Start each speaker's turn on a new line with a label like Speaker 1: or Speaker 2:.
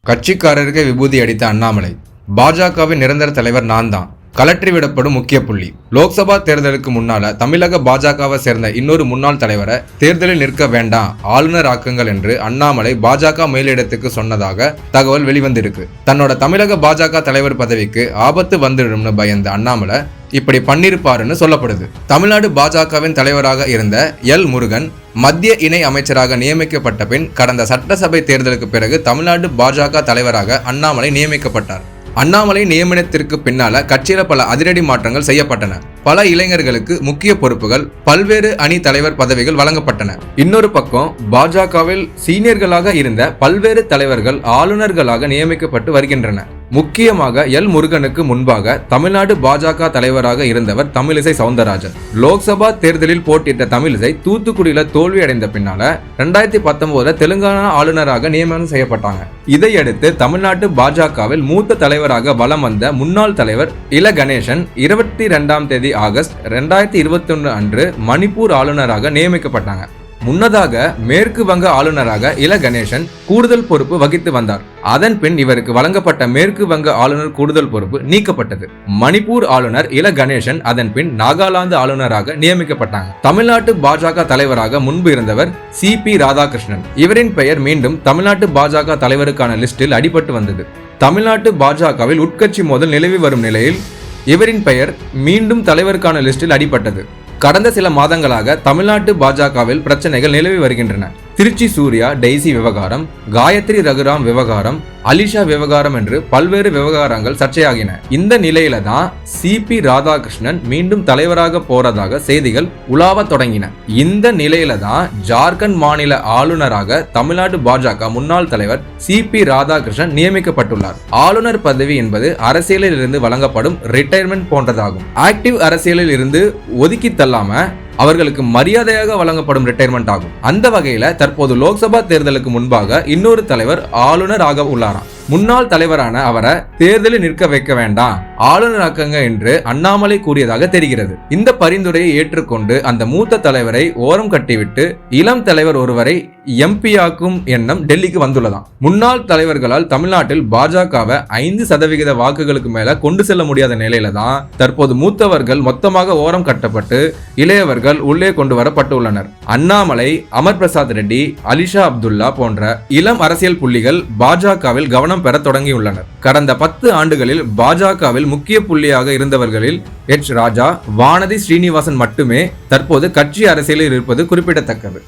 Speaker 1: கட்சிக்காரருக்கு விபூதி அடித்த அண்ணாமலை. பாஜகவின் நிரந்தர தலைவர் நான் தான், கலற்றி விடப்படும் முக்கிய புள்ளி. லோக்சபா தேர்தலுக்கு முன்னால தமிழக பாஜகவை சேர்ந்த இன்னொரு முன்னாள் தலைவரை தேர்தலில் நிற்க வேண்டாம், ஆளுநர் ஆக்குங்கள் என்று அண்ணாமலை பாஜக மேலிடத்துக்கு சொன்னதாக தகவல் வெளிவந்திருக்கு. தன்னோட தமிழக பாஜக தலைவர் பதவிக்கு ஆபத்து வந்துடும்னு பயந்த அண்ணாமலை இப்படி பண்ணிருப்பாருன்னு சொல்லப்படுது. தமிழ்நாடு பாஜகவின் தலைவராக இருந்த எல் முருகன் மத்திய இணை அமைச்சராக நியமிக்கப்பட்ட பின் கடந்த சட்டசபை தேர்தலுக்கு பிறகு தமிழ்நாடு பாஜக தலைவராக அண்ணாமலை நியமிக்கப்பட்டார். அண்ணாமலை நியமனத்திற்கு பின்னால கட்சியில பல அதிரடி மாற்றங்கள் செய்யப்பட்டன. பல இளைஞர்களுக்கு முக்கிய பொறுப்புகள், பல்வேறு அணி தலைவர் பதவிகள் வழங்கப்பட்டன. இன்னொரு பக்கம் பாஜகவில் சீனியர்களாக இருந்த பல்வேறு தலைவர்கள் ஆளுநர்களாக நியமிக்கப்பட்டு வருகின்றனர். முக்கியமாக எல் முருகனுக்கு முன்பாக தமிழ்நாடு பாஜக தலைவராக இருந்தவர் தமிழிசை சவுந்தரராஜன். லோக்சபா தேர்தலில் போட்டியிட்ட தமிழிசை தூத்துக்குடியில தோல்வி அடைந்த பின்னால 2019 தெலுங்கானா ஆளுநராக நியமனம் செய்யப்பட்டாங்க. இதையடுத்து தமிழ்நாட்டு பாஜகவில் மூத்த தலைவராக வலம் வந்த முன்னாள் தலைவர் இல கணேசன் 22 ஆகஸ்ட் 2021 அன்று மணிப்பூர் ஆளுநராக நியமிக்கப்பட்டாங்க. முன்னதாக மேற்கு வங்க ஆளுநராக இல கணேசன் கூடுதல் பொறுப்பு வகித்து வந்தார். அதன் பின் இவருக்கு வழங்கப்பட்ட மேற்கு வங்க ஆளுநர் கூடுதல் பொறுப்பு நீக்கப்பட்டது. மணிப்பூர் ஆளுநர் இல கணேசன் அதன் பின் நாகாலாந்து ஆளுநராக நியமிக்கப்பட்டாங்க. தமிழ்நாட்டு பாஜக தலைவராக முன்பு இருந்தவர் CP ராதாகிருஷ்ணன். இவரின் பெயர் மீண்டும் தமிழ்நாட்டு பாஜக தலைவருக்கான லிஸ்டில் அடிபட்டு வந்தது. தமிழ்நாட்டு பாஜகவில் உட்கட்சி மோதல் நிலவி வரும் நிலையில் இவரின் பெயர் மீண்டும் தலைவருக்கான லிஸ்டில் அடிபட்டது. கடந்த சில மாதங்களாக தமிழ்நாட்டு பாஜகவில் பிரச்சனைகள் நிலவி வருகின்றன. திருச்சி சூர்யா டெய்சி விவகாரம், காயத்ரி ரகுராம் விவகாரம், அலிஷா விவகாரம் என்று பல்வேறு விவகாரங்கள் சர்ச்சையாகின. இந்த நிலையில தான் CP ராதாகிருஷ்ணன் மீண்டும் தலைவராக போறதாக செய்திகள் உலாவ தொடங்கின. இந்த நிலையில தான் ஜார்க்கண்ட் மாநில ஆளுநராக தமிழ்நாடு பாஜக முன்னாள் தலைவர் CP ராதாகிருஷ்ணன் நியமிக்கப்பட்டுள்ளார். ஆளுநர் பதவி என்பது அரசியலில் இருந்து வழங்கப்படும் ரிட்டையர்மெண்ட் போன்றதாகும். ஆக்டிவ் அரசியலில் இருந்து ஒதுக்கி தள்ளாம அவர்களுக்கு மரியாதையாக வழங்கப்படும் ரிட்டையர்மெண்ட் ஆகும். அந்த வகையில தற்போது லோக்சபா தேர்தலுக்கு முன்பாக இன்னொரு தலைவர் ஆளுநர் ஆக உள்ளாராம். முன்னாள் தலைவரான அவரை தேர்தலில் நிற்க வைக்க வேண்டாம், ஆளுநர் ஆக்குங்க என்று அண்ணாமலை கூறியதாக தெரிகிறது. இந்த பரிந்துரையை ஏற்றுக்கொண்டு அந்த மூத்த தலைவரை ஓரம் கட்டிவிட்டு இளம் தலைவர் ஒருவரை MP ஆக்கும் எண்ணம் டெல்லிக்கு வந்துள்ளதாம். முன்னாள் தலைவர்களால் தமிழ்நாட்டில் பாஜகவை 5% வாக்குகளுக்கு மேல கொண்டு செல்ல முடியாத நிலையில தான் தற்போது மூத்தவர்கள் மொத்தமாக ஓரம் கட்டப்பட்டு இளையவர்கள் உள்ளே கொண்டு வரப்பட்டுள்ளனர். அண்ணாமலை, அமர் பிரசாத் ரெட்டி, அலிஷா அப்துல்லா போன்ற இளம் அரசியல் புள்ளிகள் பாஜகவில் கவனம் பெற தொடங்கியுள்ளனர். கடந்த 10 ஆண்டுகளில் பாஜகவில் முக்கிய புள்ளியாக இருந்தவர்களில் H ராஜா, வானதி ஸ்ரீனிவாசன் மட்டுமே தற்போது கட்சி அரசியலில் இருப்பது குறிப்பிடத்தக்கது.